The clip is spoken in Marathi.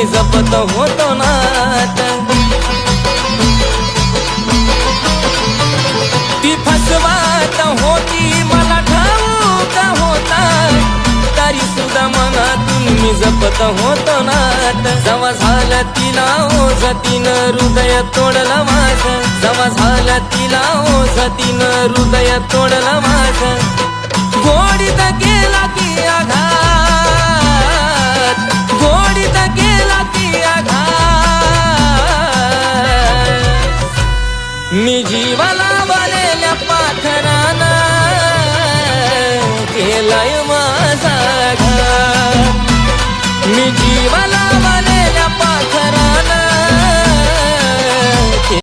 मी जपत होतो नात. ती फसवात होती मला ठाऊक होता, तरी सुद्धा मनातून मी जपत होतो नात. जवा झालं तिला ओझ तिनं हृदय तोडलं माझं, जवा झालं तिला ओझ तिनं हृदय तोडलं माझं. गोडीत गेला की आघात, गोडीत गेला की आघात. मी जीवाला बनलेल्या पाखरानं केलाय माझा घात. मी जीवाला